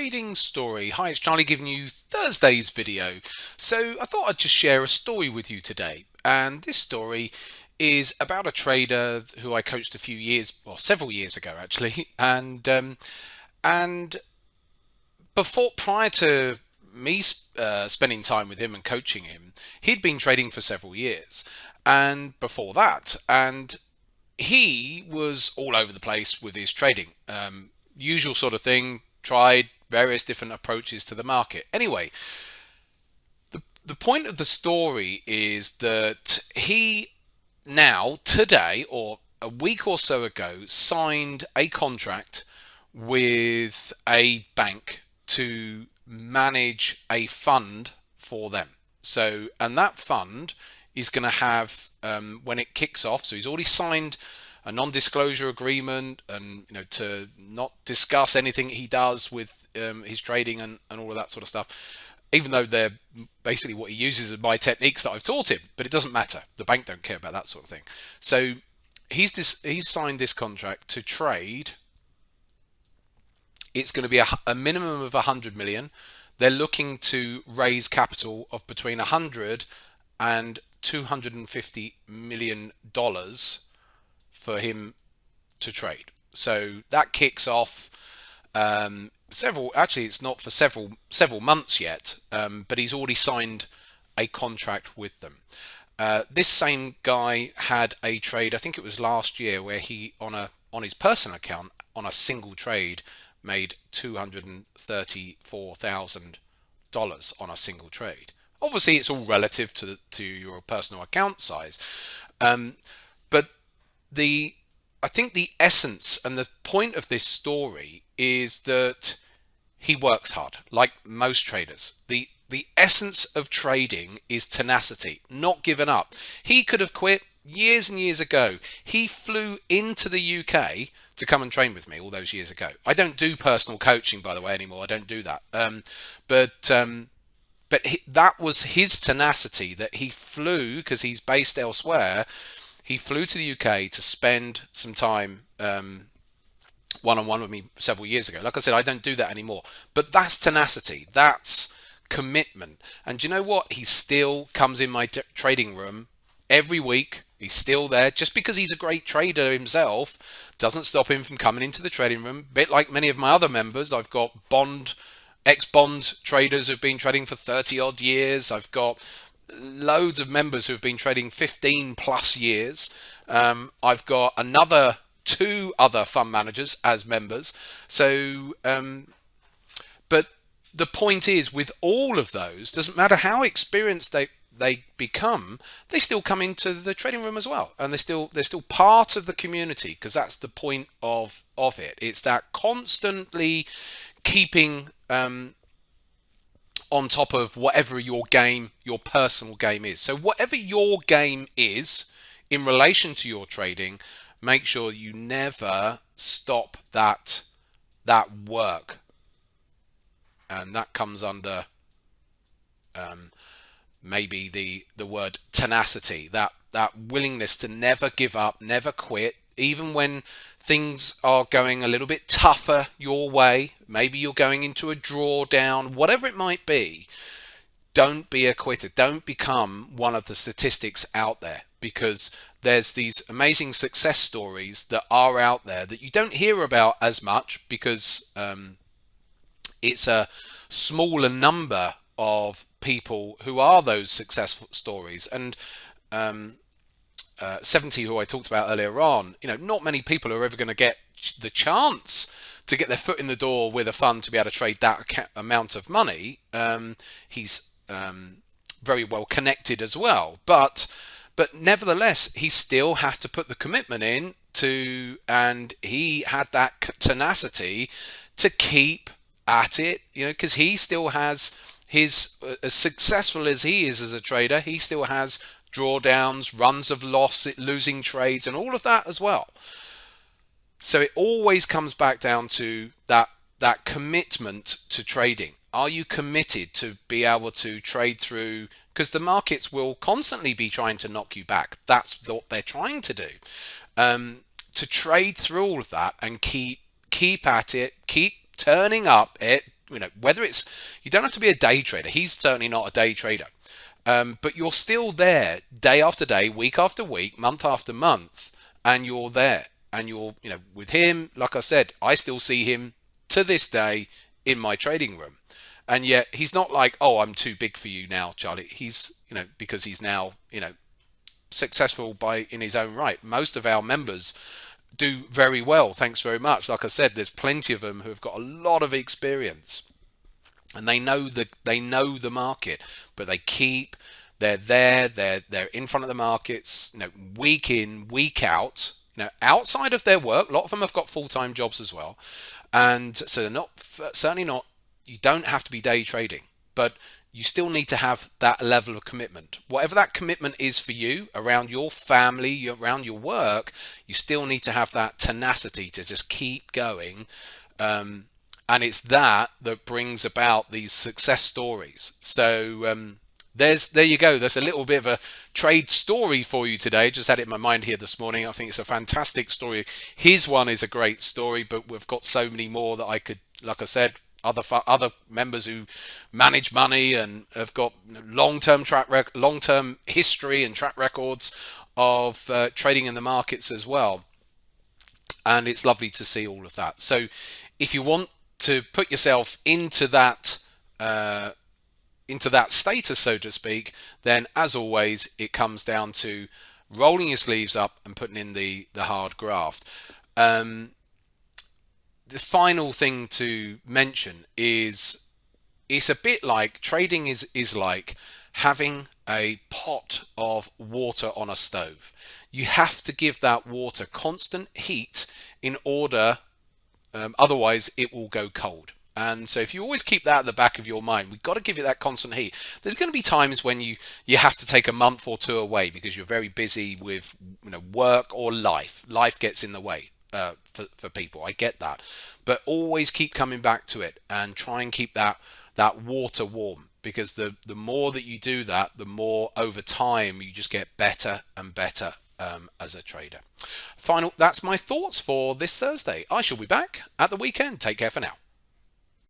trading story. Hi, it's Charlie giving you Thursday's video. So I thought I'd just share a story with you today. And this story is about a trader who I coached a few years, well, several years ago actually. And prior to me spending time with him and coaching him, he'd been trading for several years. And before that, and he was all over the place with his trading. Usual sort of thing, tried various different approaches to the market. Anyway, the point of the story is that he now, today, or a week or so ago, signed a contract with a bank to manage a fund for them. So, and that fund is going to have, when it kicks off, so he's already signed a non-disclosure agreement, and to not discuss anything he does with his trading and all of that sort of stuff, even though they're basically what he uses are my techniques that I've taught him, but it doesn't matter. The bank don't care about that sort of thing. So he's signed this contract to trade. It's going to be a minimum of 100 million. They're looking to raise capital of between 100 and 250 million dollars for him to trade. So that kicks off actually it's not for several months yet, but he's already signed a contract with them. This same guy had a trade, I think it was last year, where he on his personal account on a single trade made $234,000 on a single trade. Obviously it's all relative to your personal account size, but I think the essence and the point of this story is that he works hard, like most traders. The essence of trading is tenacity, not giving up. He could have quit years and years ago. He flew into the UK to come and train with me all those years ago. I don't do personal coaching, by the way, anymore. I don't do that. But that was his tenacity, that he flew, because he's based elsewhere. He flew to the UK to spend some time one-on-one with me several years ago. Like I said, I don't do that anymore. But that's tenacity. That's commitment. And you know what? He still comes in my trading room every week. He's still there. Just because he's a great trader himself doesn't stop him from coming into the trading room. A bit like many of my other members. I've got ex-bond traders who've been trading for 30 odd years. I've got loads of members who have been trading 15 plus years. I've got two other fund managers as members. So, but the point is, with all of those, doesn't matter how experienced they become, they still come into the trading room as well, and they're still part of the community, because that's the point of it. It's that constantly keeping on top of whatever your personal game is. So whatever your game is in relation to your trading, make sure you never stop that work. And that comes under maybe the word tenacity, that willingness to never give up, never quit, even when things are going a little bit tougher your way. Maybe you're going into a drawdown, whatever it might be. Don't be a quitter. Don't become one of the statistics out there, because there's these amazing success stories that are out there that you don't hear about as much, because it's a smaller number of people who are those successful stories. And 70, who I talked about earlier on, not many people are ever going to get the chance to get their foot in the door with a fund to be able to trade that amount of money. He's very well connected as well, but nevertheless, he still had to put the commitment in and he had that tenacity to keep at it, because he still has as successful as he is as a trader, he still has drawdowns, runs of loss, losing trades, and all of that as well. So it always comes back down to that commitment to trading. Are you committed to be able to trade through? Because the markets will constantly be trying to knock you back. That's what they're trying to do. To trade through all of that and keep at it, keep turning up it, whether it's, you don't have to be a day trader. He's certainly not a day trader. But you're still there day after day, week after week, month after month, and you're there. And you're, with him, like I said, I still see him to this day in my trading room. And yet he's not like, oh, I'm too big for you now, Charlie. He's, because he's now, successful in his own right. Most of our members do very well. Thanks very much. Like I said, there's plenty of them who have got a lot of experience. And they know the market, but they're there, they're in front of the markets, week in, week out, outside of their work. A lot of them have got full-time jobs as well, and so they're certainly not. You don't have to be day trading, but you still need to have that level of commitment. Whatever that commitment is for you around your family, around your work, you still need to have that tenacity to just keep going. And it's that brings about these success stories. So there you go. There's a little bit of a trade story for you today. Just had it in my mind here this morning. I think it's a fantastic story. His one is a great story, but we've got so many more that I could, like I said, other members who manage money and have got long-term history and track records of trading in the markets as well. And it's lovely to see all of that. So if you want to put yourself into that status, so to speak, then as always, it comes down to rolling your sleeves up and putting in the hard graft. The final thing to mention is it's a bit like trading is like having a pot of water on a stove. You have to give that water constant heat in order, otherwise it will go cold. And so if you always keep that at the back of your mind, we've got to give it that constant heat. There's going to be times when you have to take a month or two away because you're very busy with work or life. Life gets in the way for people. I get that. But always keep coming back to it and try and keep that water warm, because the more that you do that, the more over time you just get better and better as a trader. That's my thoughts for this Thursday. I shall be back at the weekend. Take care for now.